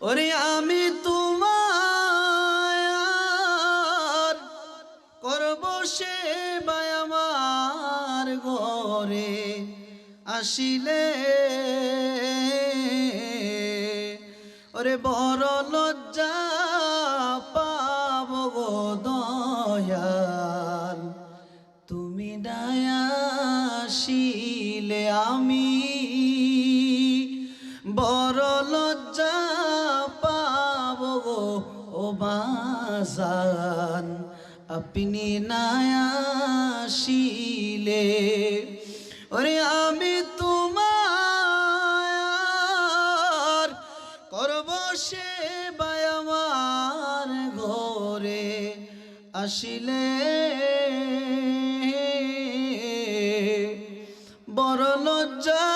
ওরে আমি তোমার করব সেবা আমার ঘরে আসিলে, ওরে বড় লজ্জা পাব গো দয়াল, তুমি না আসিলে আমি বড় লজ্জা পাব গো ও বাজান, আপনি না আসিলে। ওরে আমি তোমার করব সেবা আমার ঘরে আসিলে, বড় লজ্জা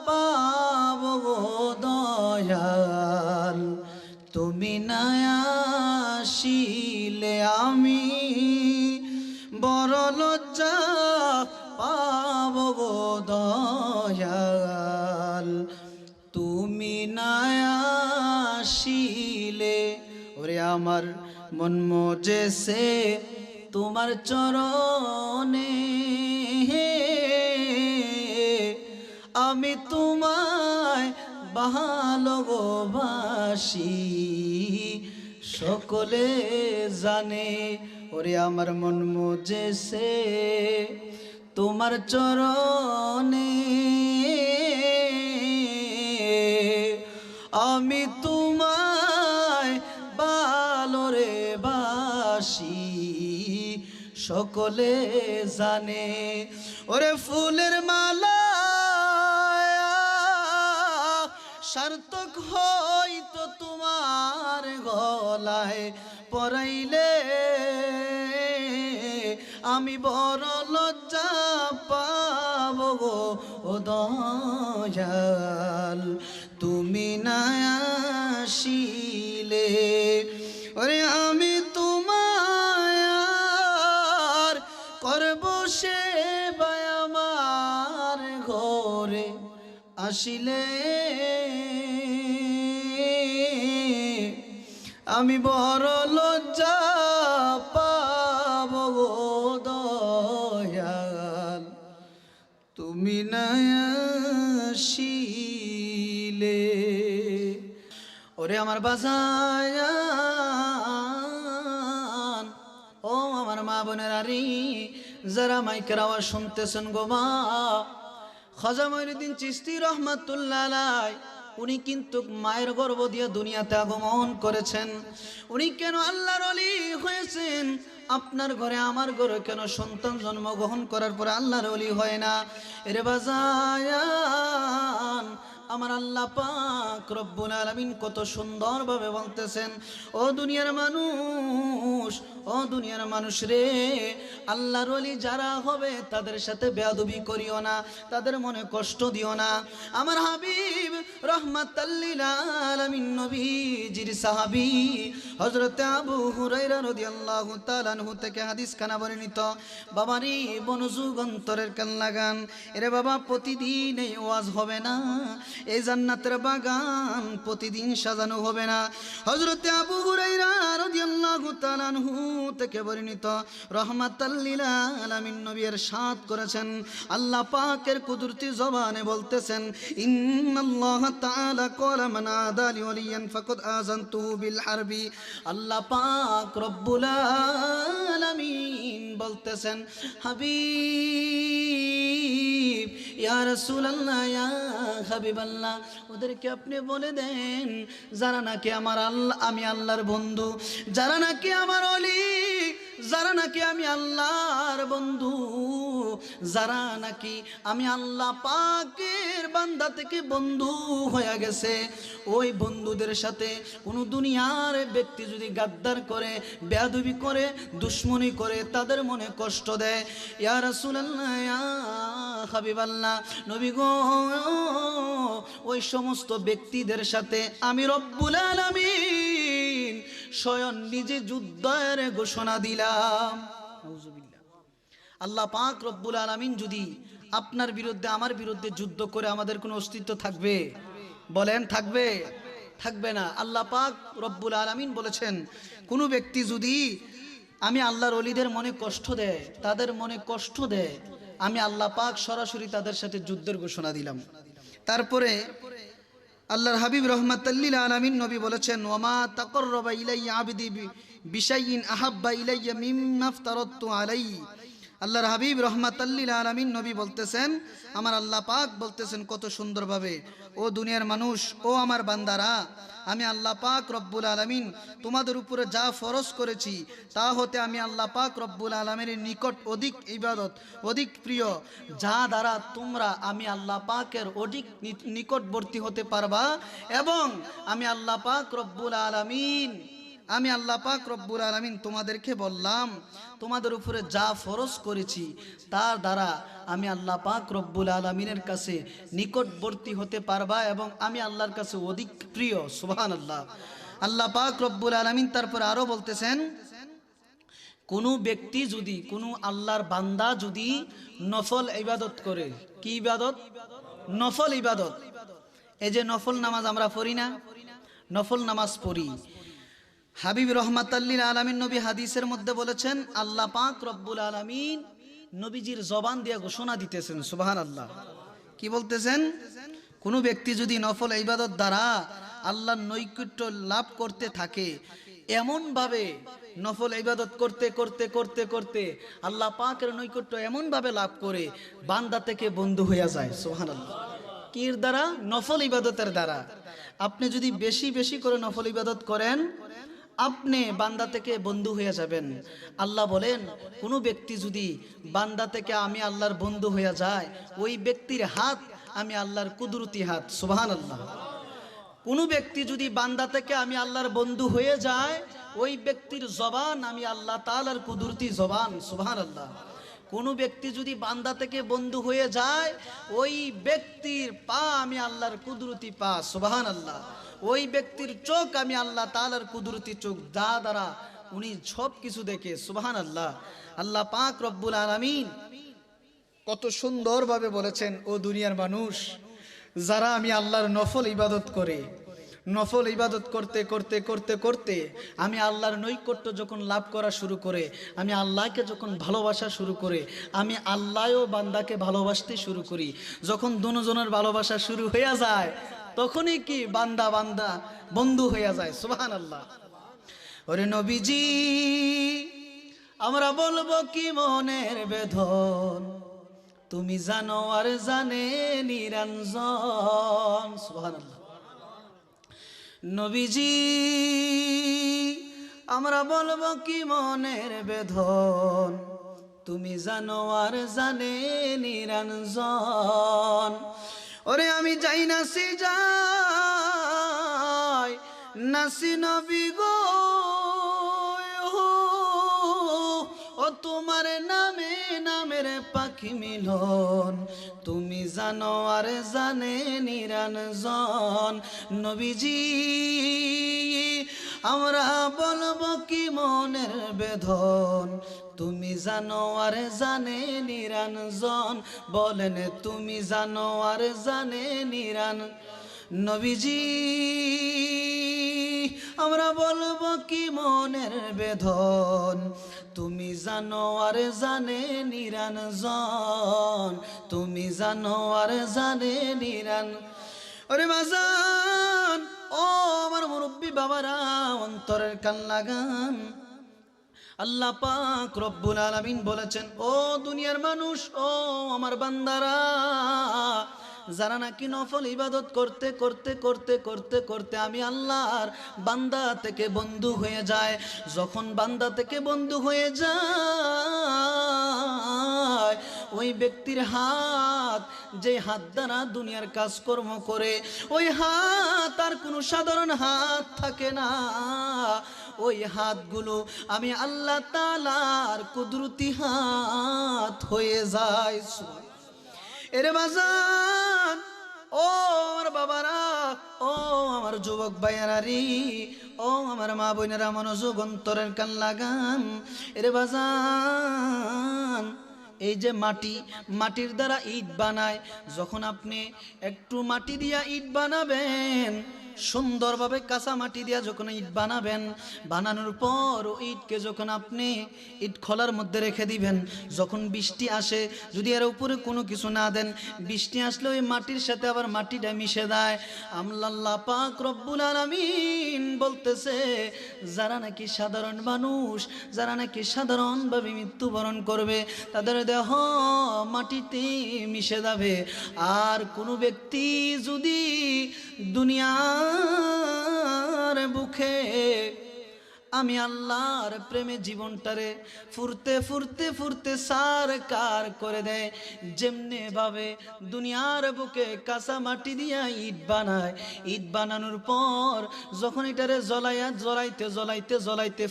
পাব গো দয়াল, তুমি না আসিলে আমি বড় লজ্জা পাব গো দয়াল, তুমি না আসিলে। ওরে আমার মন মজেছে তোমার চরণে, আমি তোমায় ভালোবাসি সকলে জানে। ওরে আমার মন মজেছে তোমার চরণে, আমি তোমায় ভালোরে বাসি সকলে জানে। ওরে ফুলের মালা সার্থক হইতো তোমার গলায় পরাইলে, আমি বড় লজ্জা পাব গো ও দয়াল, তুমি না আসিলে। ওরে আমি তোমার করব সেবা আমার ঘরে আসিলে, আমি বড় লজ্জা পাব গো দয়াল, তুমি না আসিলে। ওরে আমার বাজান, ও আমার মা বোনেরা রে, যারা মাইকের আওয়াজ শুনতেছেন গো মা, খাজা মঈনুদ্দিন চিশতি রহমাতুল্লাহ আলাইহি উনি কিন্তু মায়ের গর্ভ দিয়ে দুনিয়াতে আগমন করেছেন। উনি কেন আল্লাহর ওলি হয়েছেন? আপনার ঘরে আমার ঘরে কেন সন্তান জন্মগ্রহণ করার পরে আল্লাহর ওলি হয় না? এরে বাজান, আমার আল্লাহ পাক রব্বুল আলামিন কত সুন্দরভাবে বলতেছেন, ও দুনিয়ার মানুষ, ও দুনিয়ার মানুষ রে, আল্লাহর ওলি যারা হবে তাদের সাথে বেয়াদবি করিও না, তাদের মনে কষ্ট দিও না। আমার হাবিব রহমাতাল লিল আলামিন নবীজির সাহাবী হযরত আবু হুরায়রা রাদিয়াল্লাহু তাআলা আনহু থেকে হাদিস খানা বর্ণিত। বাবারি মনোযোগ অন্তরের কান লাগান। এরে বাবা, প্রতিদিন এই ওয়াজ হবে না, এই জান্নাতের বাগান প্রতিদিন সাজানো হবে না। হযরত আবু হুরায়রা রাদিয়াল্লাহু তাআলা আনহু থেকে বর্ণিত, রহমাতাল লিল আলামিন নবী ইরশাদ করেছেন, আল্লাহ পাকের কুদরতি জবানে বলতেছেন, ইন্নাল্লাহ তাআলা ক্বালা মান আদা লি ওয়ালিয়ান ফাকাদ আযানতুহু বিল হারবি। আল্লাহ পাক রব্বুল আলামিন বলতেছেন, হাবিব, ইয়া রাসূলুল্লাহ, ইয়া হাবিবাল্লাহ, ওদেরকে আপনি বলে দেন যারা নাকি আমার আল্লাহ, আমি আল্লাহর বন্ধু, যারা নাকি আমার ওলি, যারা নাকি আমি আল্লাহর বন্ধু, যারা নাকি আমি আল্লাহ পাকের বান্দা থেকে বন্ধু হয়ে গেছে, ওই বন্ধুদের সাথে কোনো দুনিয়ার ব্যক্তি যদি গাদ্দার করে, বেয়াদবি করে, দুশ্মনী করে, তাদের মনে কষ্ট দেয়, ইয়া রাসূলুল্লাহ, ইয়া হাবিবাল্লাহ, নবী গো, ওই সমস্ত ব্যক্তিদের সাথে আমি রব্বুল আলামিন স্বয়ং নিজে যুদ্ধের ঘোষণা দিলাম। নাউজুবিল্লাহ। আল্লাহ পাক রব্বুল আলামিন যদি আপনার বিরুদ্ধে আমার বিরুদ্ধে যুদ্ধ করে, আমাদের কোনো অস্তিত্ব থাকবে? বলেন, থাকবে? থাকবে না। আল্লাহ পাক রব্বুল আলামিন বলেছেন, কোনো ব্যক্তি যদি আমি আল্লাহর ওলিদের মনে কষ্ট দেয়, তাদের মনে কষ্ট দেয়, আমি আল্লাহ পাক সরাসরি তাদের সাথে যুদ্ধের ঘোষণা দিলাম। তারপরে আল্লাহর হাবিব রহমাতাল্লিল আলামিন নবী বলেছেন, ওয়ামা তাকাররাবা ইলাইয়া আবদি বিশাইইন আহাব্বা ইলাইয়া মিম্মা আফতারাতু আলাইহি। আল্লাহর হাবিব রহমাতাল্লিল আলামিন নবী বলতেছেন, আমার আল্লাহ পাক বলতেছেন কত সুন্দরভাবে, ও দুনিয়ার মানুষ, ও আমার বান্দারা, আমি আল্লাহ পাক রব্বুল আলামিন তোমাদের উপরে যা ফরজ করেছি তা হতে আমি আল্লাহ পাক রব্বুল আলামিনের নিকট অধিক ইবাদত, অধিক প্রিয়, যা দ্বারা তোমরা আমি আল্লাহ পাকের অধিক নিকটবর্তী হতে পারবা। এবং আমি আল্লাহ পাক রব্বুল আলামিন তোমাদেরকে বললাম, তোমাদের উপরে যা ফরজ করেছি তার দ্বারা আমি আল্লাহ পাক রব্বুল আলামিনের কাছে নিকটবর্তী হতে পারবা এবং আমি আল্লাহর কাছে অধিক প্রিয়। সুবহানাল্লাহ। আল্লাহ পাক রব্বুল আলামিন তারপর আরো বলতেছেন, কোনো ব্যক্তি যদি, কোনো আল্লাহর বান্দা যদি নফল ইবাদত করে, কি ইবাদত? নফল ইবাদত। এই যে নফল নামাজ আমরা পড়ি না, নফল নামাজ পড়ি, হাবিব রহমাতাল্লিল আলামিন নবী হাদিসের মধ্যে বলেছেন, আল্লাহ পাক রব্বুল আলামিন নবীজির জবান দিয়ে ঘোষণা দিতেছেন, সুবহানাল্লাহ। কি বলতেছেন? কোনো ব্যক্তি যদি নফল ইবাদত দ্বারা আল্লাহর নৈকট্য লাভ করতে থাকে, এমন ভাবে নফল ইবাদত করতে করতে করতে করতে আল্লাহ পাকের নৈকট্য এমন ভাবে লাভ করে বান্দা থেকে বন্ধু হয়ে যায়। সুবহানাল্লাহ। কির দ্বারা? নফল ইবাদতের দ্বারা। আপনি যদি বেশি বেশি করে নফল ইবাদত করেন, আপনি বান্দা থেকে বন্ধু হয়ে যাবেন। আল্লাহ বলেন, কোনো ব্যক্তি যদি বান্দা থেকে আমি আল্লাহর বন্ধু হয়ে যায়, ওই ব্যক্তির হাত আমি আল্লাহর কুদরতি হাত। সুবহানাল্লাহ। কোনো ব্যক্তি যদি বান্দা থেকে আমি আল্লাহর বন্ধু হয়ে যায়, ওই ব্যক্তির জবান আমি আল্লাহ তাআলার কুদরতি জবান। সুবহানাল্লাহ। কোনো ব্যক্তি যদি বান্দা থেকে বন্ধু হয়ে যায়, ওই ব্যক্তির পা আমি আল্লাহর কুদরতি পা। সুবহানাল্লাহ। ওই ব্যক্তির চোখ আমি আল্লাহ তাআলার কুদরতি চোখ, যা দ্বারা উনি সব কিছু দেখে। সুবহানাল্লাহ। আল্লাহ পাক রব্বুল আলামিন কত সুন্দরভাবে বলেছেন, ও দুনিয়ার মানুষ, যারা আমি আল্লাহর নফল ইবাদত করে, নফল ইবাদত করতে করতে করতে করতে আমি আল্লাহর নৈকট্য যখন লাভ করা শুরু করে, আমি আল্লাহকে যখন ভালোবাসা শুরু করে, আমি আল্লাহও বান্দাকে ভালোবাসতে শুরু করি, যখন দুজনের ভালোবাসা শুরু হয়ে যায়, তখনই কি বান্দা বান্দা বন্ধু হয়ে যায়। সুবহানাল্লাহ। ওরে নবীজি, আমরা বলবো কি মনের বেদন, তুমি জানো আর জানে নিরঞ্জন। সুবহানাল্লাহ। নবীজি, আমরা বলবো কি মনের বেদন, তুমি জানো আর জানে নিরঞ্জন। ওরে আমি যাই নাসি যাই নাসি নবী গো, ও তোমার নামে নামের পাখি মিলন, তুমি জানো আর জানে নিরঞ্জন। নবীজি, আমরা বলবো কি মনের বেদন, তুমি জানো আর জানে নিরঞ্জন। বলেন, তুমি জানো আর জানে নিরঞ্জন। নবীজি, আমরা বলবো কি মনের বেদন, তুমি জানো আর জানে নিরঞ্জন, তুমি জানো আর জানে নিরঞ্জন। ওরে বাজান, ও আমার মুরব্বী বাবারা, অন্তরের কান লাগান। আল্লাহ পাক রব্বুল আলামিন বলেছেন, ও দুনিয়ার মানুষ, ও আমার বান্দারা, যারা নাকি নফল ইবাদত করতে করতে করতে করতে করতে আমি আল্লাহর বান্দা থেকে বন্ধু হয়ে যায়, যখন বান্দা থেকে বন্ধু হয়ে যায়, ওই ব্যক্তির হাত, যে হাত দ্বারা দুনিয়ার কাজকর্ম করে, ওই হাত আর কোনো সাধারণ হাত থাকে না। ওই হাতগুলো আমি আল্লাহ তাআলার কুদরতি হাত হয়ে যায়। এরে বাজান, ও আমার বাবারা, ও আমার যুবক ভাইয়ারা রে, ও আমার মা বোনেরা, মনোযোগ অন্তরের কান লাগান। এরে বাজান, এই যে মাটির দ্বারা ইট বানায়, যখন আপনি একটু মাটি দিয়া ইট বানাবেন, সুন্দরভাবে কাঁচা মাটি দিয়া যখন ইট বানাবেন, বানানোর পর ইটকে যখন আপনি ইট খোলার মধ্যে রেখে দিবেন, যখন বৃষ্টি আসে যদি এর উপরে কোনো কিছু না দেন, বৃষ্টি আসলে ওই মাটির সাথে আবার মাটিটা মিশে যায়। আল্লাহ পাক রব্বুল আলামিন বলতেছে, যারা নাকি সাধারণ মানুষ, যারা নাকি সাধারণভাবে মৃত্যুবরণ করবে, তাদের দেহ মাটিতে মিশে যাবে। আর কোনো ব্যক্তি যদি দুনিয়ার বুকে আমি আল্লাহর প্রেমে জীবনটারে ফুরতে ফুরতে ফুরতে সারকার করে দেয়, যেমনি ভাবে দুনিয়ার বুকে কাঁচা মাটি দিয়া ইট বানায়, ইট বানানোর পর যখন এটারে জ্বলাইতে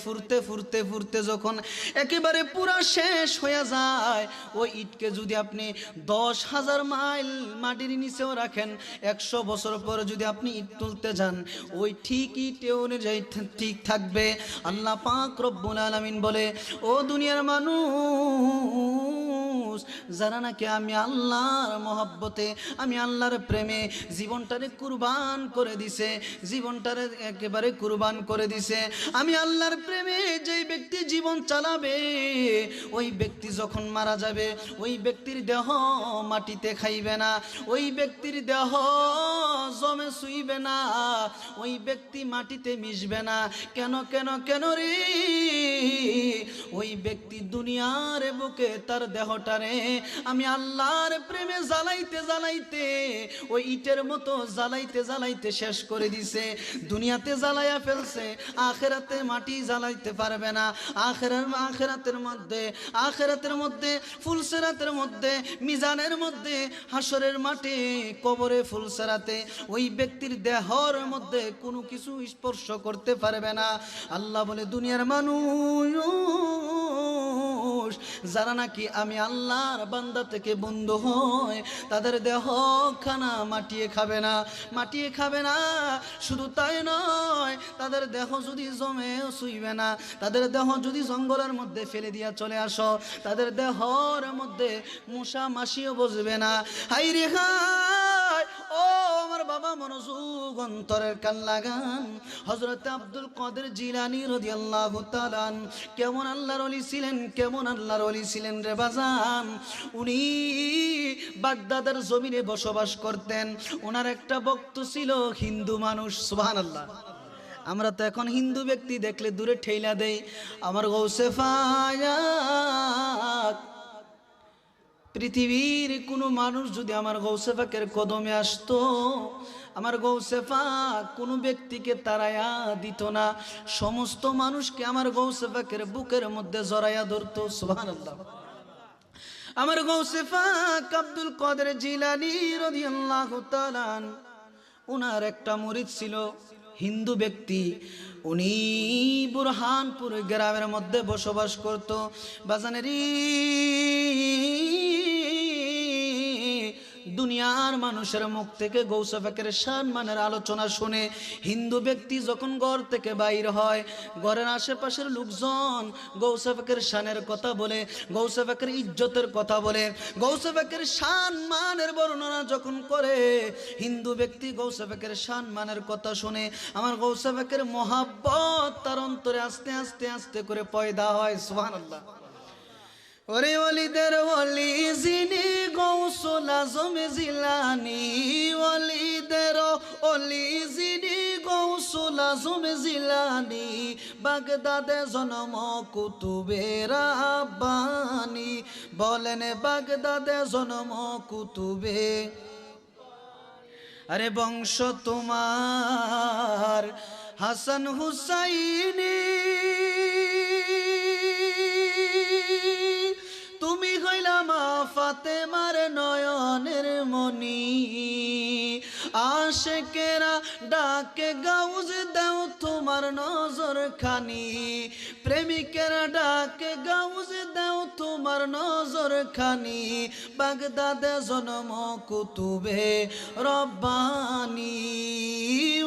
ফুরতে ফুরতে ফুরতে যখন একেবারে পুরা শেষ হয়ে যায়, ওই ইটকে যদি আপনি 10,000 মাইল মাটির নিচেও রাখেন, 100 বছর পরে যদি আপনি ইট তুলতে যান, ওই ঠিক ইটে অনুযায়ী ঠিক থাকবে। আল্লাহ পাক রব্বুল আলামিন বলে, ও দুনিয়ার মানুষ, যারা নাকি আমি আল্লাহর মহব্বতে, আমি আল্লাহর প্রেমে জীবনটারে কুরবান করে দিছে, জীবনটারে একেবারে কুরবান করে দিছে, আমি আল্লাহর প্রেমে যেই ব্যক্তি জীবন চালাবে, ওই ব্যক্তি যখন মারা যাবে, ওই ব্যক্তির দেহ মাটিতে খাইবে না, ওই ব্যক্তির দেহ জমে শুইবে না, ওই ব্যক্তি মাটিতে মিশবে না। কেন কেন কেন রে? ওই ব্যক্তি দুনিয়ার বুকে তার দেহটারে আমি আল্লাহর প্রেমে জ্বালাইতে জ্বালাইতে ওই ইটের মতো জ্বালাইতে জ্বালাইতে শেষ করে দিছে। দুনিয়াতে জ্বালাইয়া ফেলছে, আখেরাতে মাটি জ্বালাইতে পারবে না। আখেরাতের মধ্যে ফুলসেরাতের মধ্যে, মিজানের মধ্যে, হাসরের মাঠে, কবরে ফুলসেরাতে ওই ব্যক্তির দেহর মধ্যে কোনো কিছু স্পর্শ করতে পারবে না। আল্লাহ বলে, দুনিয়ার মানুষ যারা নাকি আমি আল্লাহর বান্দা থেকে বন্ধু হয়, তাদের দেহ খানা মাটিয়ে খাবে না, মাটিয়ে খাবে না। শুধু তাই নয়, তাদের দেহ যদি জমেও শুইবে না, তাদের দেহ যদি জঙ্গলের মধ্যে ফেলে দিয়া চলে আসো, তাদের দেহর মধ্যে মশা মাছিও বসবে না। হাই রে হাই, ও আমার বাবা, মনোযোগ অন্তরের কান লাগান। হযরত আব্দুল কাদের জিলানী রাদিয়াল্লাহু তাআলা কেমন আল্লাহর ওলি ছিলেন, কেমন আল্লাহর ওলি ছিলেন রে বাজান। উনি বাগদাদের জমিনে বসবাস করতেন। ওনার একটা ভক্ত ছিল হিন্দু মানুষ। সুবহানাল্লাহ। আমরা তো এখন হিন্দু ব্যক্তি দেখলে দূরে ঠেলা দেই। আমার গৌসে ফায়াক, পৃথিবীর কোনো মানুষ যদি আমার গৌসে পাকের কদমে আসতো, আমার গৌসে পাক কোনো ব্যক্তিকে তাড়াইয়া দিত না, সমস্ত মানুষকে আমার গৌসে পাকের বুকের মধ্যে জড়াইয়া ধরত। সুবহানাল্লাহ। আমার গৌসে পাক আব্দুল কাদের জিলানী রাদিয়াল্লাহু তাআলা, ওনার একটা মুরিদ ছিল হিন্দু ব্যক্তি। উনি বুরহানপুর গ্রামের মধ্যে বসবাস করত। বাজানেরই দুনিয়ার মানুষের মুখ থেকে গৌসে পাকের সম্মানের আলোচনা শুনে হিন্দু ব্যক্তি যখন ঘর থেকে বাইর হয়, ঘরের আশেপাশের লোকজন গৌসে পাকের শানের কথা বলে, গৌসে পাকের ইজ্জতের কথা বলে, গৌসে পাকের সম্মানের বর্ণনা যখন করে, হিন্দু ব্যক্তি গৌসে পাকের সম্মানের কথা শুনে আমার গৌসে পাকের মহাব্বত তার অন্তরে আস্তে আস্তে আস্তে করে পয়দা হয়। সুবহানাল্লাহ। ওরে ওলিদের ওলি যিনি গৌসুল আজম জিলানী, ওলিদের ওলি যিনি গৌসুল আজম জিলানী, বাগদাদে জন্ম কুতুবে রাব্বানী। বলেন বাগদাদে জন্ম কুতুবে, আরে বংশ তোমার হাসান হুসাইনি, তুমি হইলা মা ফাতেমার নয়নের মনি। আশেকেরা ডাকে গাউজ দাও তোমার নজর খানি, প্রেমিকেরা ডাকে গাউজ দাও তোমার নজর খানি। বাগদাদে জন্ম কুতুবে রব্বানী,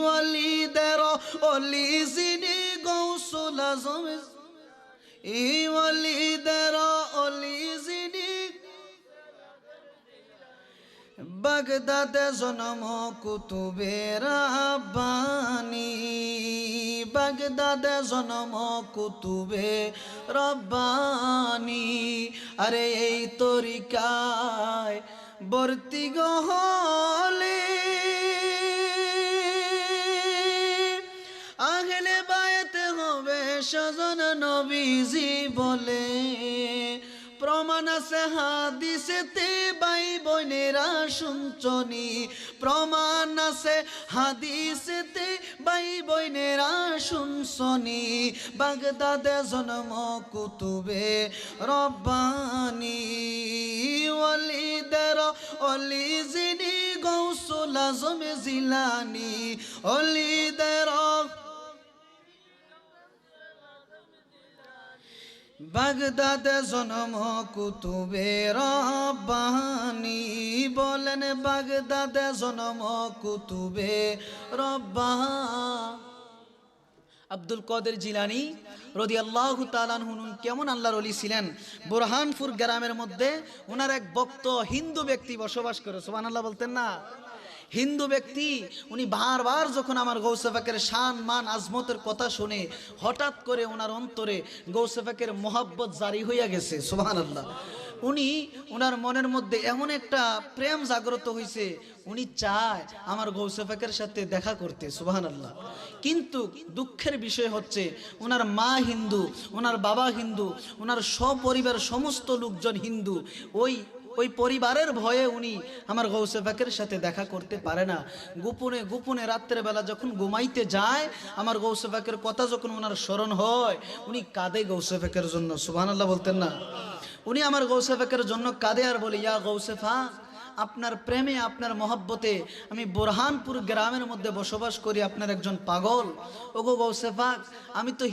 ওয়ালিদের ওলি যিনি গৌসুল আজম, এই ওয়ালিদের ওলি যিনি বাগদাদে জন্ম কুতুবে রাব্বানি, বাগদাদে জন্ম কুতুবে রব্বানি। আরে এই তরিকায় বর্তি গহলে আহলে বায়াত হবে স্বজন নবীজি বলে। প্রমাণ আছে হাদিসেতে ভাই বোনেরা শুনছনি, প্রমাণ আছে হাদিসেতে ভাই বোনেরা শুনছনি। বাগদাদে জন্ম কুতুবে রব্বানি, ওয়ালিদের অলি যিনি গৌসুল আজম জিলানি, ওয়ালিদের বাগদাদে জন্ম কুতুবে রব্বানি। বলেন বাগদাদে জন্ম কুতুবে রব্বানি। আব্দুল কাদের জিলানী রাদিয়াল্লাহু তাআলা আনহু কেমন আল্লাহর ওলি ছিলেন। বুরহানপুর গ্রামের মধ্যে ওনার এক ভক্ত হিন্দু ব্যক্তি বসবাস করে, সুবহানাল্লাহ বলতেন না। হিন্দু ব্যক্তি উনি বারবার যখন আমার গৌসে পাকের শান মান আজমতের কথা শুনে হঠাৎ করে ওনার অন্তরে গৌসে পাকের মোহাব্বত জারি হইয়া গেছে, সুবহানাল্লাহ। উনি ওনার মনের মধ্যে এমন একটা প্রেম জাগ্রত হয়েছে, উনি চায় আমার গৌসে পাকের সাথে দেখা করতে, সুবহানাল্লাহ। কিন্তু দুঃখের বিষয় হচ্ছে ওনার মা হিন্দু, ওনার বাবা হিন্দু, ওনার সপরিবার সমস্ত লোকজন হিন্দু। ওই পরিবারের ভয়ে উনি আমার গৌসে পাকের সাথে দেখা করতে পারে না। গোপনে গোপনে রাত্রের বেলা যখন ঘুমাইতে যায়, আমার গৌসে পাকের কথা যখন ওনার স্মরণ হয়, উনি কাঁদে গৌসে পাকের জন্য, সুবহানাল্লাহ বলতেন না। উনি আমার গৌসে পাকের জন্য কাঁদে আর বলে, ইয়া গৌসে পাক, আপনার প্রেমে আপনার মহব্বতে আমি বুরহানপুর গ্রামের মধ্যে বসবাস করি, আপনার একজন পাগল। ওগো গৌসে পাক, আমি তো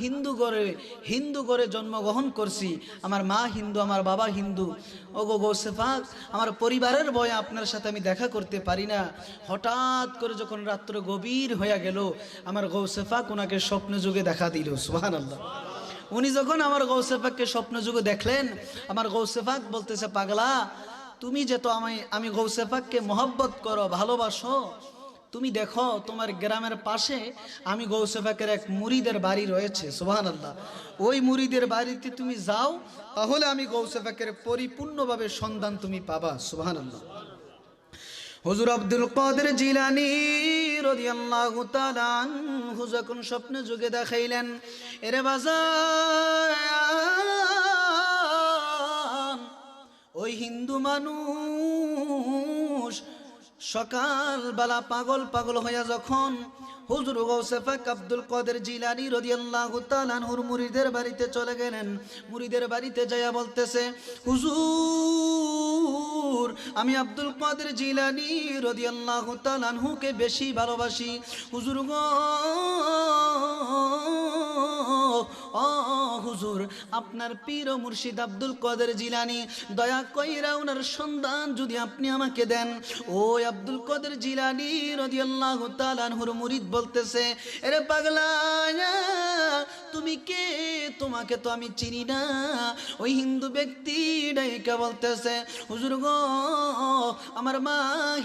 হিন্দু ঘরে জন্মগ্রহণ করছি, আমার মা হিন্দু, আমার বাবা হিন্দু। ওগো গৌসে পাক, আমার পরিবারের ভয়ে আপনার সাথে আমি দেখা করতে পারি না। হঠাৎ করে যখন রাত্র গভীর হয়ে গেল, আমার গৌসে পাক ওনাকে স্বপ্ন যুগে দেখা দিল, সুবহানাল্লাহ। উনি যখন আমার গৌসে পাককে স্বপ্ন যুগে দেখলেন, আমার গৌসে পাক বলতেছে, পাগলা, তুমি যে তো আমি গৌসে পাককে মহব্বত করো, ভালোবাসো, তুমি দেখো তোমার গ্রামের পাশে আমি গৌসে পাকের এক মুরিদের বাড়ি রয়েছে, সুবহানাল্লাহ। ওই মুরিদের বাড়িতে তুমি যাও, তাহলে আমি গৌসে পাকের পরিপূর্ণভাবে সন্ধান তুমি পাবা, সুবহানাল্লাহ। হুজুর আব্দুল কাদের জিলানী রাদিয়াল্লাহু তাআলা আনহু যখন স্বপ্নে যুগে দেখাইলেন, এরে বাজার, ওই হিন্দু মানুষ সকালবেলা পাগল হইয়া যখন হুজুর গৌসে পাক আব্দুল কাদের জিলানী রাদিয়াল্লাহু তাআলা আনহুর মুরিদের বাড়িতে চলে গেলেন। মুরিদের বাড়িতে যাইয়া বলতেছে, হুজুর, আমি আব্দুল কাদের জিলানী রাদিয়াল্লাহু তাআলা আনহুকে বেশি ভালোবাসি। হুজুর গো, ও হুজুর, আপনার পীর ও মুর্শিদ আব্দুল কাদের জিলানী, দয়া কইরা ওনার সন্ধান যদি আপনি আমাকে দেন। ওই আব্দুল কাদের জিলানী রাদিয়াল্লাহু তাআলা আনহুর মুরিদ বলতেছে, আরে পাগলা, তুমি কে? তোমাকে তো আমি চিনি না। ওই হিন্দু ব্যক্তি ডাইকা বলতেছে, হুজুর গো, আমার মা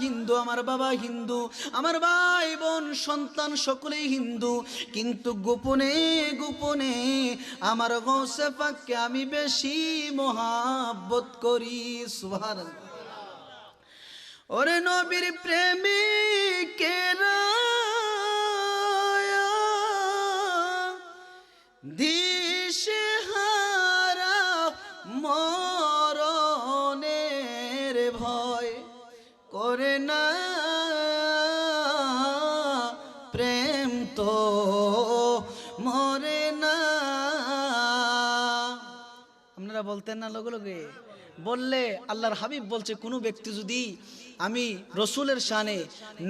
হিন্দু, আমার বাবা হিন্দু, আমার ভাই বোন সন্তান সকলেই হিন্দু, কিন্তু গোপনে গোপনে আমার গৌসে পাককে আমি বেশি মহব্বত করি, সুবহানাল্লাহ। ওরে নবীর প্রেমিকেরা দিশেহারা মরণের ভয় করে না, প্রেম তো মরে না। আপনারা বলতেন না লগে লগে, বললে আল্লাহর হাবিব বলছে, কোনো ব্যক্তি যদি আমি রসুলের শানে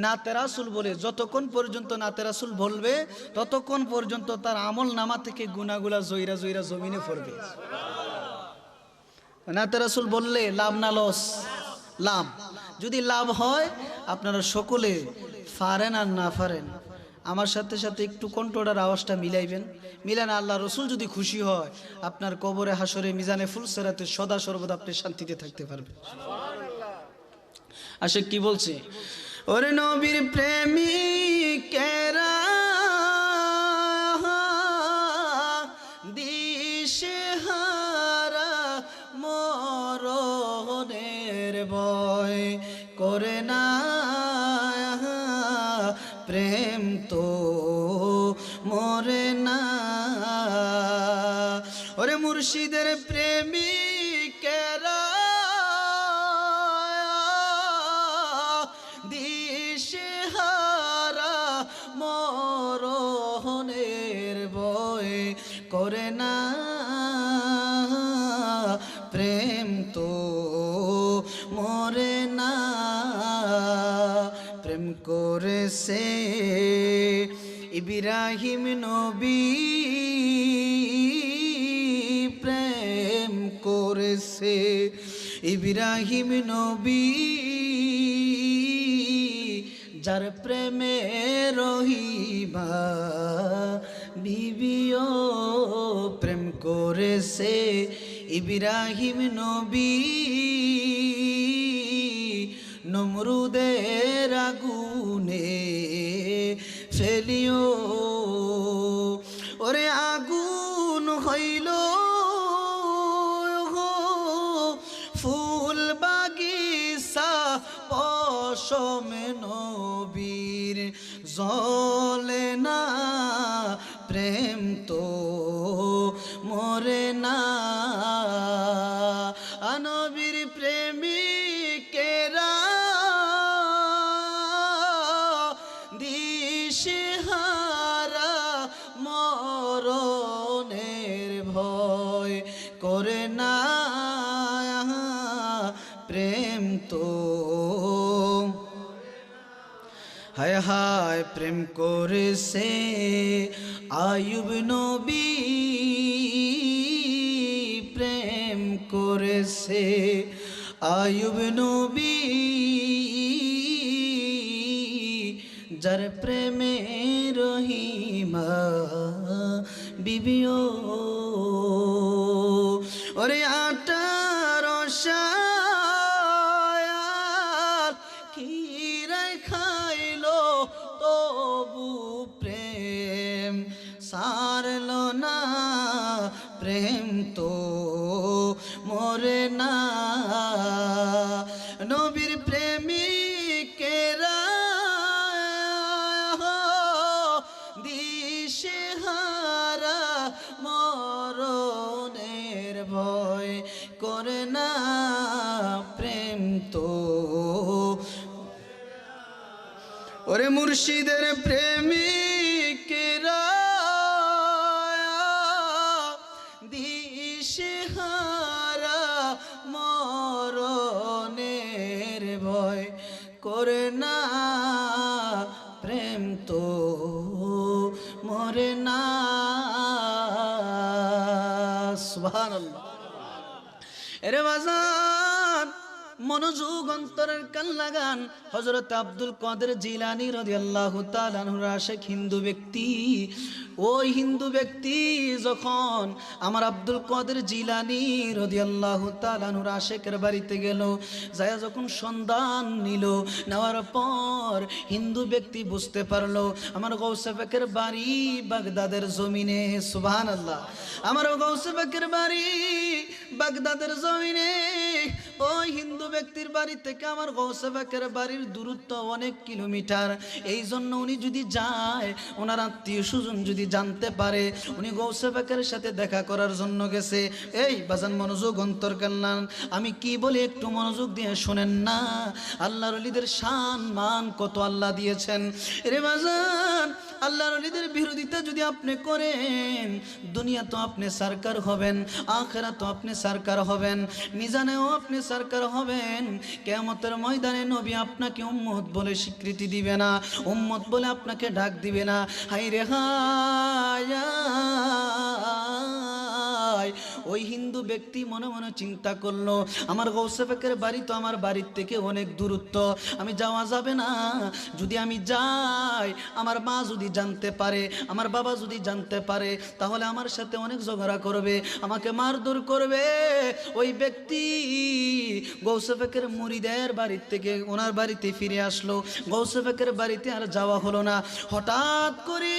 নাতে রাসুল বলে যতক্ষণ পর্যন্ত নাতে রাসুল বলবে, ততক্ষণ পর্যন্ত তার আমল নামা থেকে গুনাহগুলা জয়রা জয়রা জমিনে পড়বে। নাতে রাসুল বললে লাভ না লস? লাভ। যদি লাভ হয়, আপনারা সকলে পারেন আর না পারেন, আমার সাথে সাথে একটু কণ্ঠটার আওয়াজটা মিলাইবেন। মিলান, আল্লাহ রসুল যদি খুশি হয়, আপনার কবরে হাসরে মিজানে ফুলসেরাতে সদা সর্বদা আপনি শান্তিতে থাকতে পারবেন। আশিক কি বলছে, ওরে নবীর প্রেমিকেরা দিশেহারা মরণের ভয় করে না, প্রেম তো মরে না। ওরে মুর্শিদের প্রেমিকেরা দিশেহারা মরণের ভয় করে না, প্রেম তো মরে না। প্রেম করেছে ইব্রাহিম নবী, প্রেম করেছে ইব্রাহিম নবী, যার প্রেমে রহিমা বিবিও। প্রেম করেছে ইব্রাহিম নবী, নমরুদের আগুনে ফেলিও। ওরে আগুন হইল ফুল বাগিচা, পশমে নবীর জ্বলে না, প্রেম তো মরে না। নবীর প্রেমিকেরা দিশেহারা মরণের ভয় করে না, প্রেম তো। হায় হায় প্রেম করেছে আয়ুব নবী, প্রেম করেছে আয়ুব নবী, যার প্রেমে রহিমা বিবিও। ওরে আটার রসায়াল খিরাই খাইলো তবু প্রেম সারল না, প্রেম তো মরে না। নবীর প্রেমিকেরা দিশেহারা মরণের ভয় করে না, প্রেম তো। ওরে মুর্শিদের প্রেমিকেরা দিশেহারা মরণের ভয় করে না, প্রেম তো মরে না। সুবহানাল্লাহ। এরে বাজান, মনোযোগ অন্তরের কান লাগান। হযরত আব্দুল কাদের জিলানী রাদিয়াল্লাহু তাআলা আনহুর আশিক হিন্দু ব্যক্তি, ওই হিন্দু ব্যক্তি যখন আমার আব্দুল কাদের জিলানী রাদিয়াল্লাহু তাআলা আনহুর আশিকের বাড়িতে গেল, যায় যখন সন্ধান নিল, নেওয়ার পর হিন্দু ব্যক্তি বুঝতে পারলো আমার গৌসে পাকের বাড়ি বাগদাদের জমিনে। সুবহানাল্লাহ। আমার গৌসে পাকের বাড়ি বাগদাদের জমিনে। ওই হিন্দু ব্যক্তির বাড়ি থেকে আমার গৌসে পাকের বাড়ির দূরত্ব অনেক কিলোমিটার। এই জন্য উনি যদি যায়, ওনার আত্মীয় স্বজন যদি জানতে পারে উনি গৌসে পাকের সাথে দেখা করার জন্য গেছে। এই বাজান, মনোযোগ অন্তর কান্নান, আমি কি বলি একটু মনোযোগ দিয়ে শোনেন না। আল্লাহর ওলিদের শান মান কত আল্লাহ দিয়েছেন। রে বাজান, আল্লাহর ওলিদের বিরোধিতা যদি আপনি করেন, দুনিয়া তো আপনি সরকার হবেন, আখিরাত তো আপনি সরকার হবেন, মিজানেও আপনি সরকার হবেন। কিয়ামতের ময়দানে নবী আপনাকে উম্মত বলে স্বীকৃতি দিবে না, উম্মত বলে আপনাকে ডাক দিবে না। হায় রে হায়, ওই হিন্দু ব্যক্তি মনে মনে চিন্তা করলো, আমার গৌসে পাকের বাড়ি তো আমার বাড়ির থেকে অনেক দূরত্ব, আমি যাওয়া যাবে না। যদি আমি যাই, আমার মা যদি জানতে পারে, আমার বাবা যদি জানতে পারে, তাহলে আমার সাথে অনেক ঝগড়া করবে, আমাকে মারধর করবে। ওই ব্যক্তি গৌসে পাকের মুরিদের বাড়ির থেকে ওনার বাড়িতে ফিরে আসলো। গৌসে পাকের বাড়িতে আর যাওয়া হলো না। হঠাৎ করে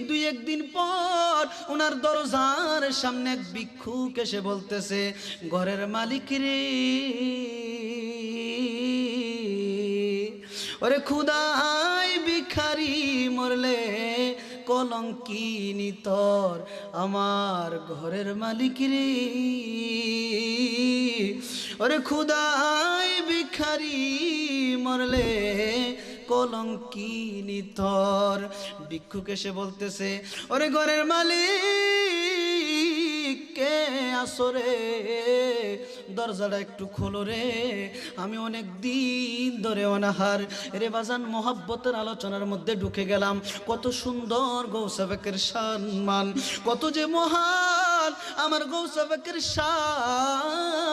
দুই একদিন পর ওনার দরজার সামনে এক ভিক্ষুক এসে বলতেছে, ঘরের মালিক রে, ওরে খুদাই ভিখারি মরলে কলঙ্কিনী তোর আমার ঘরের মালিক রে, ওরে খুদাই ভিখারি মরলে কলঙ্কিনী তোর। ভিক্ষুক এসে বলতেছে, ওরে ঘরের মালিক কে আসরে, দরজাটা একটু খোলো রে, আমি অনেক দিন ধরে অনাহার। রে বাজান, মোহাব্বতের আলোচনার মধ্যে ঢুকে গেলাম। কত সুন্দর গৌসে পাকের সম্মান, কত যে মহান আমার গৌসে পাকের শান।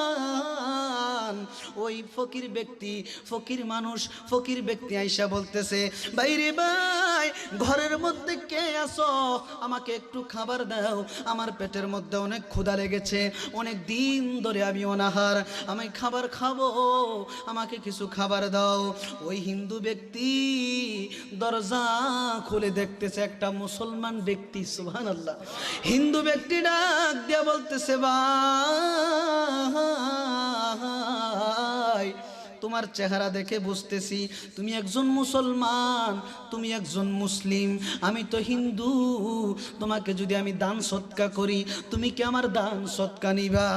ওই ফকির ব্যক্তি, ফকির মানুষ, ফকির ব্যক্তি আইসা বলতেছে, ভাই রে ভাই, ঘরের মধ্যে কে আসো, আমাকে একটু খাবার দাও, আমার পেটের মধ্যে অনেক ক্ষুধা লেগেছে, অনেক দিন ধরে আমি অনাহার, আমি খাবার খাবো, আমাকে কিছু খাবার দাও। ওই হিন্দু ব্যক্তি দরজা খুলে দেখতেছে একটা মুসলমান ব্যক্তি। সুবহানাল্লাহ। হিন্দু ব্যক্তি ডাক দিয়া বলতেছে, ভাই, তোমার চেহারা দেখে বুঝতেছি তুমি একজন মুসলমান, তুমি একজন মুসলিম, আমি তো হিন্দু, তোমাকে যদি আমি দান সৎকা করি, তুমি কি আমার দান সৎকা নিবা?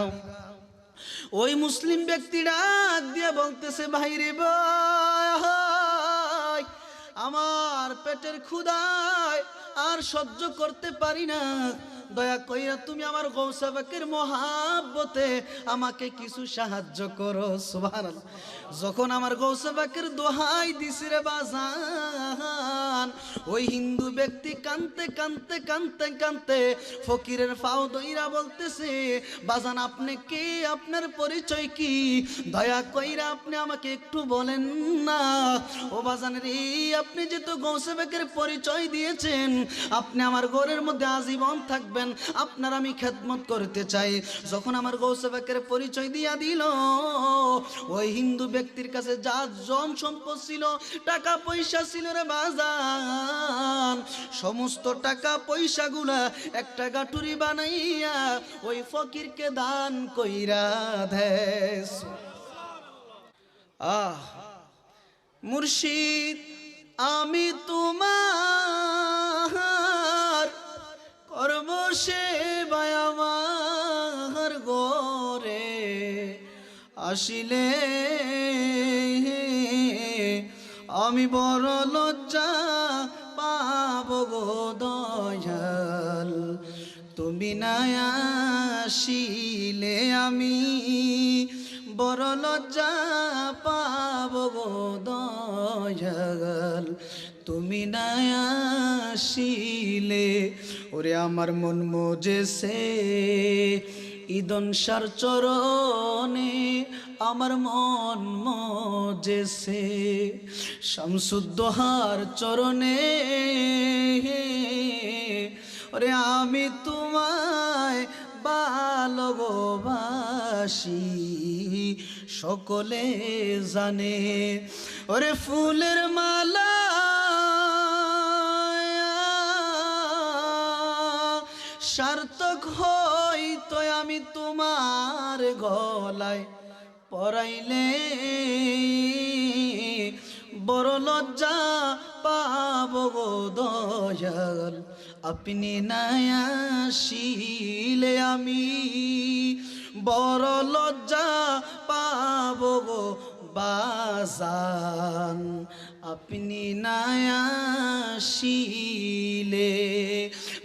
ওই মুসলিম ব্যক্তি ডাক দিয়ে বলতেছে, ভাই রে ভাই, আমার পেটের ক্ষুধায় আর সহ্য করতে পারি না, দয়া কইরা তুমি আমার গৌসে পাকের মহাব্বতে আমাকে কিছু সাহায্য করো। সুবহানাল্লাহ। যখন আমার গৌসে পাকের দোহাই দিছি রে বাজান, ওই হিন্দু ব্যক্তি কানতে কানতে কানতে কানতে ফকিরের পাও দইরা বলতেছে, বাজান আপনি কে, আপনার পরিচয় কি, দয়া কইরা আপনি আমাকে একটু বলেন না। ও বাজান রে, আপনি যেহেতু গৌসে পাকের পরিচয় দিয়েছেন, আপনি আমার ঘরের মধ্যে আজীবন থাকবেন, আপনার আমি খেদমত করতে চাই। যখন আমার গৌসে পাকের পরিচয় দিয়া দিল, ওই হিন্দু ব্যক্তির কাছে যা জন সম্পদ ছিল, টাকা পয়সা ছিল রে বাজান, সমস্ত টাকা পয়সাগুলা একটা গাঠুরি বানাইয়া ওই ফকিরকে দান কইরা দেয়। মুর্শিদ, আমি তোমার করব সেবায়, আমার ঘরে আসিলে আমি বড় লজ্জা পাব গো দয়াল, তুমি না আসিলে আমি বড় লজ্জা পাব গো দয়াল, তুমি না আসিলে। ওরে আমার মন মজেছে ঈদন সার চরণে, আমার মন মজেছে শামসুদ্দোহার চরণে, ওরে আমি তোমায় ভালোবাসি সকলে জানে। ওরে ফুলের মালা সার্থক হইতো আমি তোমার গলায় পরাইলে, বড় লজ্জা পাব গো দয়াল, আপনি না আসিলে আমি বড় লজ্জা পাব গো বাজান, আপনি না আসিলে।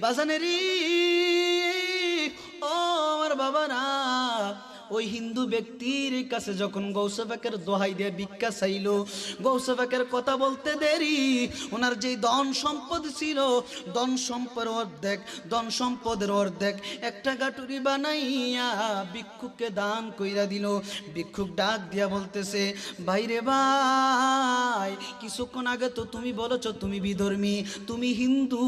বাজানেরি ও আমার বাবারা, ওই হিন্দু ব্যক্তির কাছে যখন গৌসে পাকের দোহাই দিয়ে ভিক্ষা চাইল, গৌসে পাকের কথা বলতে দেরি ওনার যে ধন সম্পদ ছিল, ধন সম্পদের অর্ধেক একটা গাটুরি বানাইয়া ভিক্ষুককে দান কইরা দিল। ভিক্ষুক ডাক দিয়া বলতেছে, ভাইরে ভাই, কিছুক্ষণ আগে তো তুমি বলেছ তুমি বিধর্মী, তুমি হিন্দু,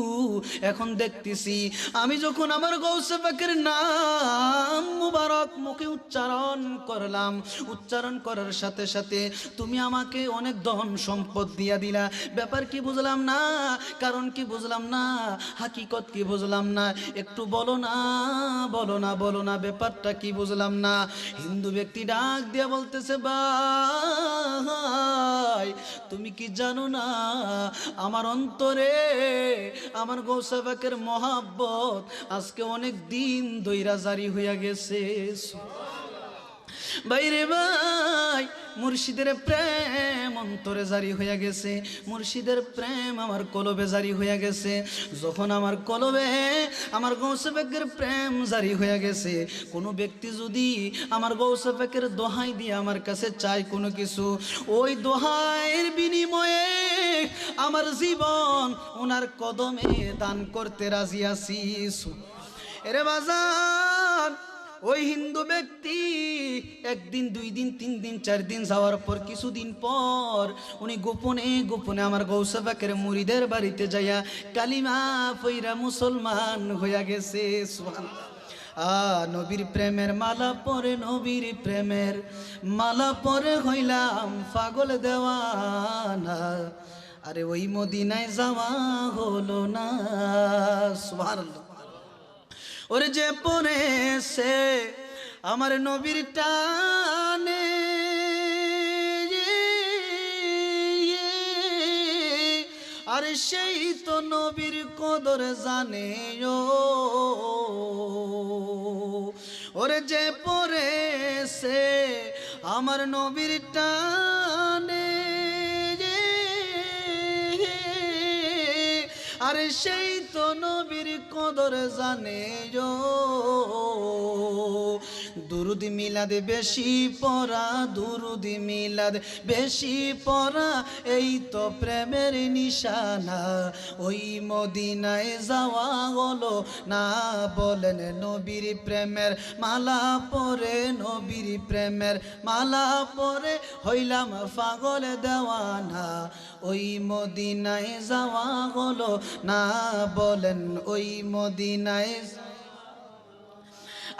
এখন দেখতেছি আমি যখন আমার গৌসে পাকের নাম মুবারক মুখে উচ্চারণ করলাম, উচ্চারণ করার সাথে সাথে তুমি আমাকে অনেক ধন সম্পদ দিয়া দিলা। ব্যাপার কি বুঝলাম না, কারণ কি বুঝলাম না, হাকিকত কি বুঝলাম না, একটু বলো না, বলো না, বলো না, ব্যাপারটা কি বুঝলাম না। হিন্দু ব্যক্তি ডাক দিয়া বলতেছে, ভাই তুমি কি জানো না আমার অন্তরে আমার গৌসে পাকের মহাব্বত আজকে অনেক দিন দইরা জারি হইয়া গেছে। বাইরে ভাই, মুর্শিদের প্রেম অন্তরে জারি হইয়া গেছে, মুর্শিদের প্রেম আমার কলবে জারি হইয়া গেছে। যখন আমার কলবে আমার গৌসে পাকের প্রেম জারি হইয়া গেছে, কোনো ব্যক্তি যদি আমার গৌসে পাকের দোহাই দিয়ে আমার কাছে চায় কোনো কিছু, ওই দোহাইয়ের বিনিময়ে আমার জীবন ওনার কদমে দান করতে রাজি আছি। এরে বাজার, ওই হিন্দু ব্যক্তি একদিন, দুই দিন, তিন দিন, চার দিন যাওয়ার পর কিছুদিন পর উনি গোপনে গোপনে আমার গৌসে পাকের মুরিদের বাড়িতে যাইয়া কালিমা পইরা মুসলমান হইয়া গেছে। নবীর প্রেমের মালা পরে, নবীর প্রেমের মালা পরে হইলাম পাগল দেওয়ানা। আরে ওই মদিনায় যাওয়া হলো না। সুবহানাল্লাহ। ওরে যে পড়েছে আমার নবীর টানে, আরে সেই তো নবীর কদর জানে। ওরে যে পড়েছে আমার নবীর টানে, আরে সেই তো নবীর কদর জানে। দুরুদ মিলাদ বেশি পড়া, দুরুদ মিলাদ বেশি পড়া, এই তো প্রেমের নিশানা। ওই মদিনায় যাওয়া হলো না, বলেন নবীর প্রেমের মালা পরে, নবীর প্রেমের মালা পরে হইলাম পাগল দেওয়ানা। ওই মদিনায় যাওয়া হলো না, বলেন ওই মদিনায়।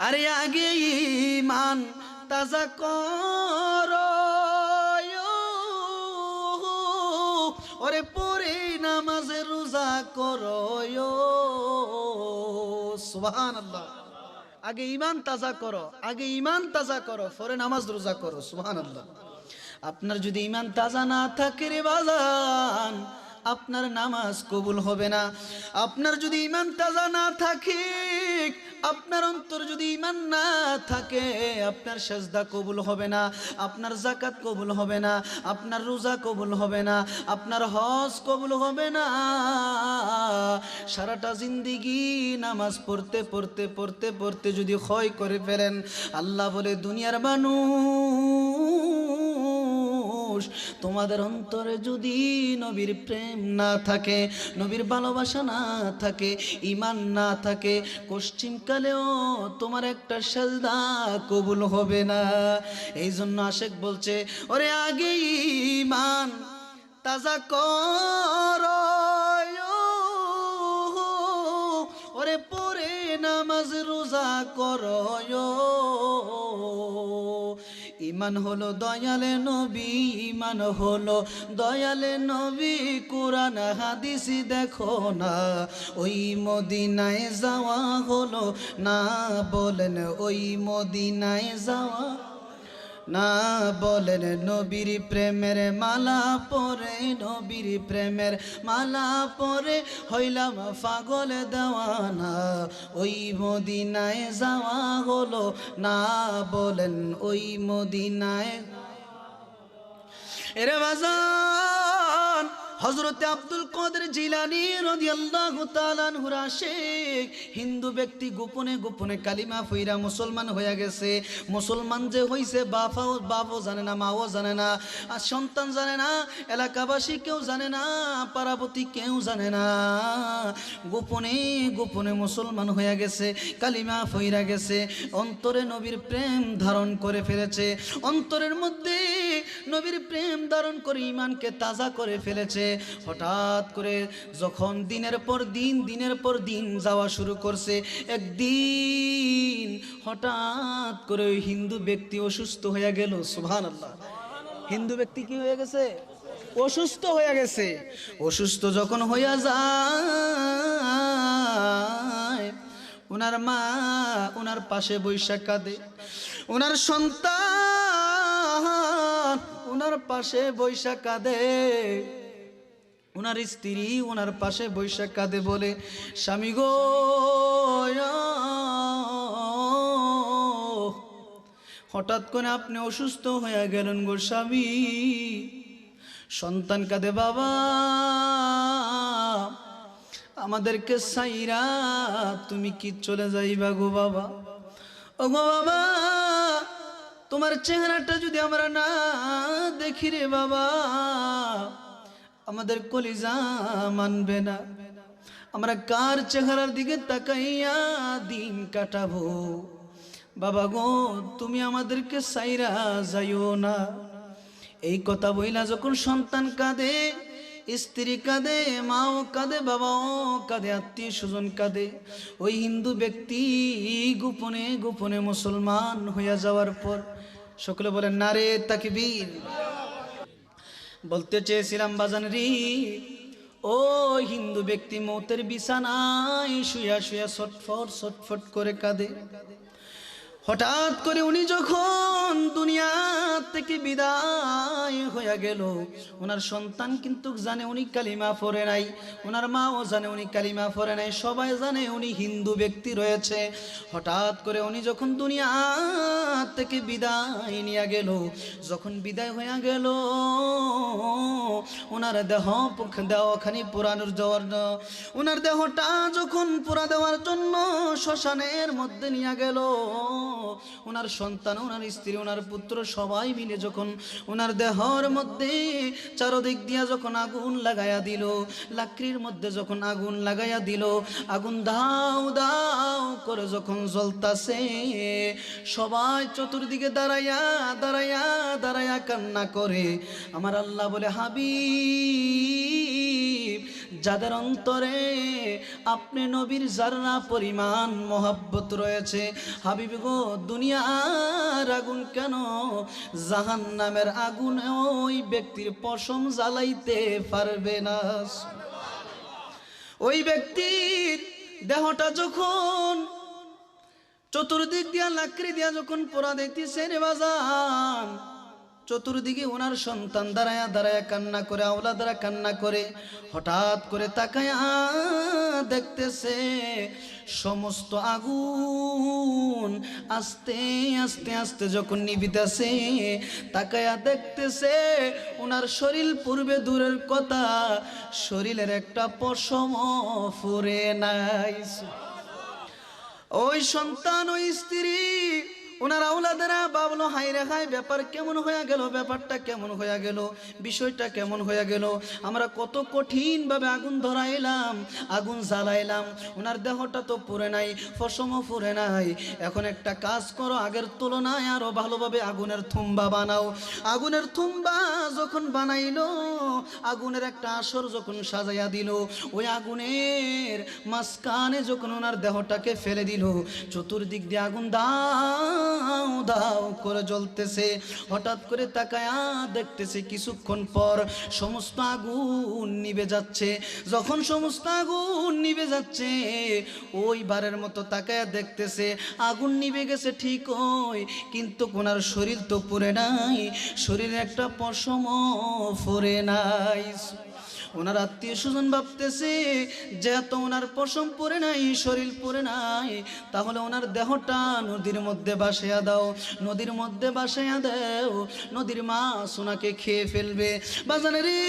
আরে আগে ঈমান তাজা করো, ওরে পরে নামাজ রোজা করো। সুবহানাল্লাহ। আগে ঈমান তাজা করো, আগে ঈমান তাজা করো, পরে নামাজ রোজা করো। সুবহানাল্লাহ। আপনার যদি ঈমান তাজা না থাকে রে বাজান, আপনার নামাজ কবুল হবে না। আপনার যদি ঈমান তাজা না থাকে, আপনার অন্তর যদি ঈমান না থাকে, আপনার সেজদা কবুল হবে না, আপনার যাকাত কবুল হবে না, আপনার রোজা কবুল হবে না, আপনার হজ কবুল হবে না। সারাটা জিন্দেগি নামাজ পড়তে পড়তে পড়তে পড়তে যদি ক্ষয় করে ফেলেন, আল্লাহ বলে দুনিয়ার মানুষ, তোমাদের অন্তরে যদি নবীর প্রেম না থাকে, নবীর ভালোবাসা না থাকে, ঈমান না থাকে, পশ্চিমকালেও তোমার একটা সাজদা কবুল হবে না। এই জন্য আশেক বলছে, ওরে আগে ঈমান তাজা করো, ওরে পরে নামাজ রোজা করো। ঈমান হলো দয়ালে নবী, ঈমান হলো দয়ালে নবী, কুরআন হাদিস দেখো না, ওই মদিনায় যাওয়া হলো না, বলেন ওই মদিনায় যাওয়া না, বলেন নবীর প্রেমের মালা পরে, নবীর প্রেমের মালা পরে হইলাম পাগল দেওয়ানা। ওই মদিনায় যাওয়া হলো না, বলেন ওই মদিনায়। এরে বাজান, হযরতে আব্দুল কাদের জিলানী রাদিয়াল্লাহু তাআলা আনহু আশিক হিন্দু ব্যক্তি গোপনে গোপনে কালিমা পড়া মুসলমান হয়ে গেছে। মুসলমান যে হইছে বাপও জানে না, মাও জানে না, আর সন্তান জানে না, এলাকাবাসী কেউ জানে না, পাড়াপতি কেউ জানে না। গোপনে গোপনে মুসলমান হয়ে গেছে, কালিমা পড়া গেছে, অন্তরে নবীর প্রেম ধারণ করে ফেলেছে, অন্তরের মধ্যে নবীর প্রেম ধারণ করে ঈমানকে তাজা করে ফেলেছে। হঠাৎ করে যখন দিনের পর দিন যাওয়া শুরু করছে, একদিন হঠাৎ করে ওই হিন্দু ব্যক্তি অসুস্থ হয়ে গেল। সুবহানাল্লাহ। হিন্দু ব্যক্তি কি হয়ে গেছে? অসুস্থ হয়ে গেছে। অসুস্থ যখন হইয়া যায়, ওনার মা ওনার পাশে বৈশা কাঁদে, ওনার সন্তান ওনার পাশে বৈশা কাঁদে, ওনার স্ত্রী ওনার পাশে বৈশা কাঁদে, বলে স্বামী গো, হঠাৎ করে আপনি অসুস্থ হয়ে গেলেন গো স্বামী। সন্তান কাঁদে, বাবা আমাদেরকে সাইরা তুমি কি চলে যাইবা গো বাবা? ও গো বাবা, তোমার চেহারাটা যদি আমরা না দেখি রে বাবা, আমাদের কলিজা মানবে না। আমরা কার চেহারার দিকে তাকাইয়া দিন কাটাবো? বাবা গো, তুমি আমাদেরকে সাইরা যাইও না। এই কথা বইলা যখন সন্তান কাঁদে, স্ত্রী কাঁদে, মাও কাঁদে, বাবাও কাঁদে, আত্মীয় স্বজন কাঁদে, ওই হিন্দু ব্যক্তি গোপনে গোপনে মুসলমান হইয়া যাওয়ার পর সকলে বলেন নারে তাকবীর। বলতে চেয়েছিলাম বাজান রে, ও হিন্দু ব্যক্তি মৌতের বিছানায় শুয়া শুয়া ছটফট ছটফট করে কাঁদে। হঠাৎ করে উনি যখন দুনিয়া থেকে বিদায় হয়ে গেল, ওনার সন্তান কিন্তু জানে উনি কালিমা পড়ে নাই, ওনার মাও জানে উনি কালিমা পড়ে নাই, সবাই জানে উনি হিন্দু ব্যক্তি রয়েছে। হঠাৎ করে উনি যখন দুনিয়া থেকে বিদায় নিয়ে গেল, যখন বিদায় হয়ে গেল, ওনার দেহখানি পুরানোর যাওয়ার, ওনার দেহটা যখন পুরা দেওয়ার জন্য শ্মশানের মধ্যে নিয়ে গেল, ওনার সন্তান, ওনার স্ত্রী, ওনার পুত্র সবাই মিলে যখন ওনার দেহর মধ্যে চারদিক দিয়া যখন আগুন লাগাইয়া দিল, লাকড়ির মধ্যে যখন আগুন লাগাইয়া দিল, আগুন দাও দাও করে যখন জ্বলতাছে, সবাই চতুর্দিকে দাঁড়াইয়া দাঁড়াইয়া দাঁড়াইয়া কান্না করে। আমার আল্লাহ বলে, হাবিব, যাদের অন্তরে আপনি নবীর জাররা পরিমাণ মহব্বত রয়েছে, হাবিব গো, দুনিয়ার আগুন কেন, জাহান্নামের আগুন ওই ব্যক্তির পশম জ্বালাইতে পারবে না। ওই ব্যক্তির দেহটা যখন চতুর্দিক দিয়া লাকড়ি দিয়া যখন পোড়া দিতেছে রে বাজান, চতুর্দিকে ওনার সন্তান দাঁড়ায়া দাঁড়ায়া কান্না করে, আওলাদরা কান্না করে। হঠাৎ করে তাকায়া দেখতেছে সমস্ত আগুন আস্তে আস্তে আস্তে যখন নিভিতেছে, তাকায়া দেখতেছে ওনার শরীর পূর্বে দূরের কথা, শরীরের একটা পশম ফুরে নাই। ওই সন্তান, ওই স্ত্রী, ওনার আওলাদেরা ভাবলো, হাই রে হাই, ব্যাপার কেমন হয়ে গেল, ব্যাপারটা কেমন হয়ে গেল, বিষয়টা কেমন হয়ে গেল। আমরা কত কঠিনভাবে আগুন ধরাইলাম, আগুন জ্বালাইলাম, ওনার দেহটা তো পুড়ে নাই, পশমও পুড়ে নাই। এখন একটা কাজ করো, আগের তুলনায় আরো ভালোভাবে আগুনের থুম্বা বানাও। আগুনের থুম্বা যখন বানাইলো, আগুনের একটা আসর যখন সাজাইয়া দিল, ওই আগুনের মাঝখানে যখন ওনার দেহটাকে ফেলে দিল, চতুর্দিক দিয়ে আগুন দাও দাও করে জ্বলতেছে। হঠাৎ করে তাকায়া দেখতেছে কিছুক্ষণ পর সমস্ত আগুন নিভে যাচ্ছে। যখন সমস্ত আগুন নিভে যাচ্ছে, ওই বারের মতো তাকায়া দেখতেছে আগুন নিভে গেছে ঠিকই, কিন্তু ওনার শরীর তো পুড়ে নাই, শরীরে একটা পশমও পুড়ে নাই। ওনার আত্মীয় স্বজন ভাবতেছে, যেহেতু ওনার পশম পরে নাই, শরীর পরে নাই, তাহলে ওনার দেহটা নদীর মধ্যে ভাসাইয়া দাও, নদীর মধ্যে ভাসাইয়া দাও, নদীর মাছ ওনাকে খেয়ে ফেলবে। বাজানে রে,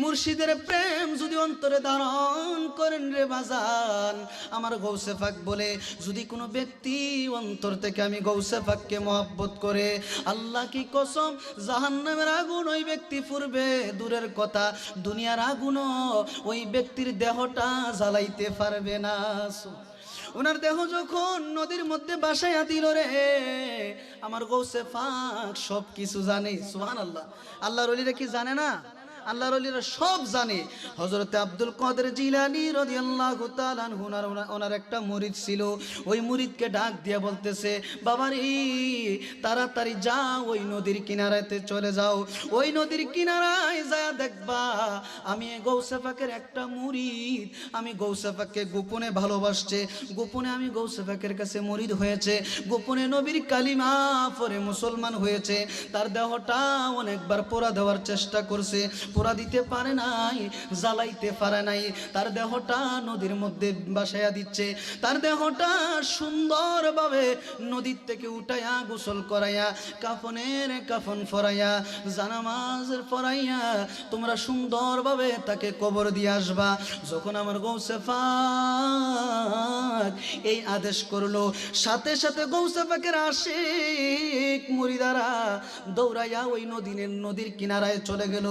মুর্শিদের প্রেম যদি অন্তরে ধারণ করেন রে বাজান, আমার গৌসে পাক বলে যদি কোনো ব্যক্তি অন্তর থেকে আমি গৌসে পাককে মহব্বত করে, আল্লাহ কি কসম, জাহান্নামের আগুন ওই ব্যক্তি পুড়বে দূরের কথা, দুনিয়ার আগুনও ওই ব্যক্তির দেহটা জ্বালাইতে পারবে না। ওনার দেহ যখন নদীর মধ্যে বাসায়া দিল রে, আমার গৌসে পাক সব কিছু জানে। সুবহানাল্লাহ। আল্লাহর ওলিরা কি জানে না? আল্লাহর ওলিরা সব জানে। হযরতে আব্দুল কাদের জিলানী রাদিয়াল্লাহু তাআলা আনহু ওনার একটা মুরিদ ছিল। ওই মুরিদকে ডাক দিয়া বলতেছে, বাবারে তাড়াতাড়ি যাও, ওই নদীর কিনারাতে চলে যাও, ওই নদীর কিনারায় যায় দেখবা আমি গৌসে পাকের একটা মুরিদ, আমি গৌসে পাককে গোপনে ভালোবাসছে, গোপনে আমি গৌসে পাকের কাছে মুরিদ হয়েছে, গোপনে নবীর কালিমা পড়ে মুসলমান হয়েছে, তার দেহটা অনেকবার পোড়া দেওয়ার চেষ্টা করছে, পোড়া দিতে পারে নাই, জ্বালাইতে পারে নাই, তার দেহটা নদীর মধ্যে বাসায়া দিচ্ছে, তার দেহটা সুন্দরভাবে নদীর থেকে উঠাইয়া গোসল করাইয়া কাফনের কাফন ফরাইয়া জানামাজের পড়াইয়া তোমরা সুন্দরভাবে তাকে কবর দিয়ে আসবা। যখন আমার গৌসে পাক এই আদেশ করলো, সাথে সাথে গৌসে পাকের আশিক মুরিদারা দৌড়াইয়া ওই নদীর কিনারায় চলে গেল।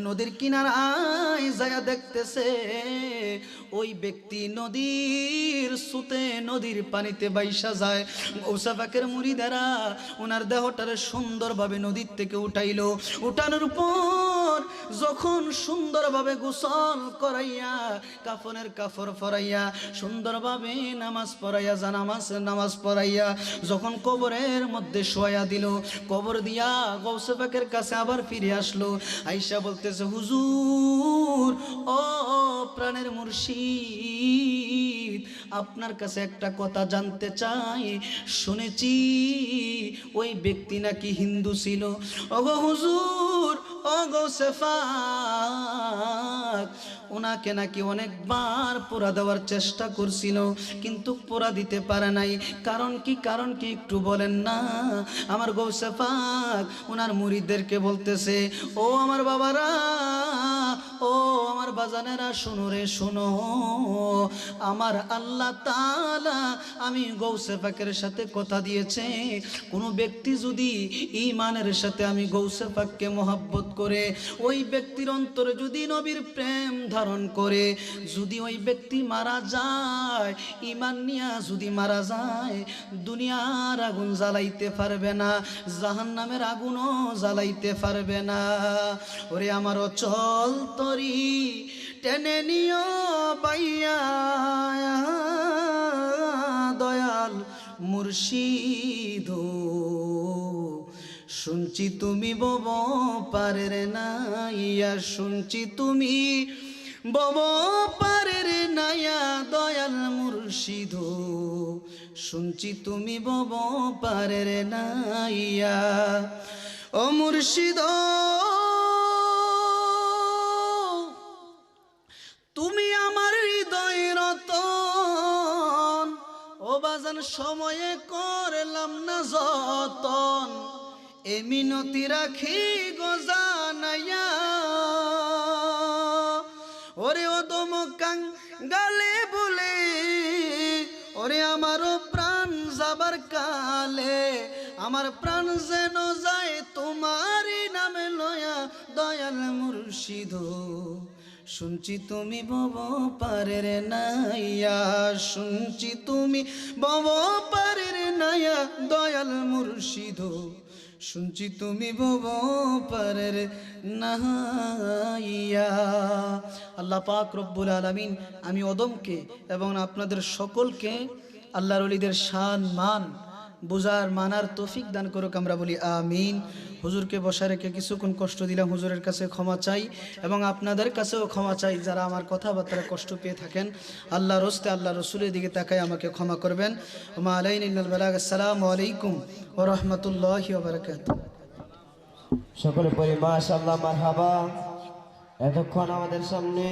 নদীর কিনারায় যায়া দেখতেছে ওই ব্যক্তি নদীর সুতে নদীর পানিতে বাইসা যায়। গৌসে পাকের মুরিদারা ওনার দেহটারে সুন্দরভাবে নদীর থেকে উঠাইলো। উঠানোর পর যখন সুন্দরভাবে গোসল করাইয়া কাফনের কাফড় পরাইয়া সুন্দরভাবে নামাজ পড়াইয়া নামাজ পড়াইয়া যখন কবরের মধ্যে শোয়া দিল, কবর দিয়া গৌসে পাকের কাছে আবার ফিরে আসলো। আয়েশা বলতেছে, হুজুর ও প্রাণের মুর্শিদ, আপনার কাছে একটা কথা জানতে চাই, শুনেছি ওই ব্যক্তি নাকি হিন্দু ছিল। ওগো হুজুর, ও গৌসে পাক, ওনাকে নাকি অনেকবার পোড়া দেওয়ার চেষ্টা করছিল কিন্তু পোড়া দিতে পারে নাই, কারণ কি একটু বলেন না? আমার গৌসে পাক ওনার মুরিদদেরকে বলতেছে, ও আমার বাবারা, ও আমার বাজানেরা, শোনো রে শোনো, আমার আল্লাহ তাআলা আমি গৌসে পাকের সাথে কথা দিয়েছে, কোনো ব্যক্তি যদি ঈমানের সাথে আমি গৌসে পাককে মহব্বত করে, ওই ব্যক্তির অন্তরে যদি নবীর প্রেম ধারণ করে, যদি ওই ব্যক্তি মারা যায়, ঈমান নিয়া যদি মারা যায়, দুনিয়ার আগুন জ্বালাইতে পারবে না, জাহান্নামের আগুনও জ্বালাইতে পারবে না। ওরে আমার অচল তরি টেনে নিও পাইয়া দয়াল মুর্শিদ, শুনছি তুমি বব পারের নাইয়া, শুনছি তুমি বব পারের নাইয়া দয়াল মুর্শিদ, শুনছি তুমি বব পারের নাইয়া। ও মুর্শিদ তুমি আমার হৃদয় রতন, ও বাজান সময়ে করলাম না যতন, এ মিনতি রাখি গো জানাইয়া। ওরে ও দমকাং গালে বলে, ওরে আমারও প্রাণ যাবার কালে, আমার প্রাণ যেন যায় তোমারই নামে লয়া দয়াল মুর্শিদ, শুনছি তুমি বব পারের নাইয়া, শুনছি তুমি বব পারের নাইয়া দয়াল মুর্শিদ, শুনছি তুমি বব পারের নাইয়া। আল্লাহ পাক রব্বুল আলামিন আমি অদমকে এবং আপনাদের সকলকে আল্লাহর ওলিদের শান মান বুঝার মানার তৌফিক দান করুক, আমরা বলি আমিন। হুজুরকে বসা রেখে কিছুক্ষণ কষ্ট দিলাম, হুজুরের কাছে ক্ষমা চাই এবং আপনাদের কাছেও ক্ষমা চাই যারা আমার কথাবার্তায় কষ্ট পেয়ে থাকেন। আল্লাহর হস্তে আল্লাহ রসুলের দিকে তাকায় আমাকে ক্ষমা করবেন। ওমা আলাইনা ইল্লাল বালাগ। আসসালামু আলাইকুম ওয়া রাহমাতুল্লাহি ওয়া বারাকাতুহু। সকলে পরি মাশাআল্লাহ, মারহাবা। এতক্ষণ আমাদের সামনে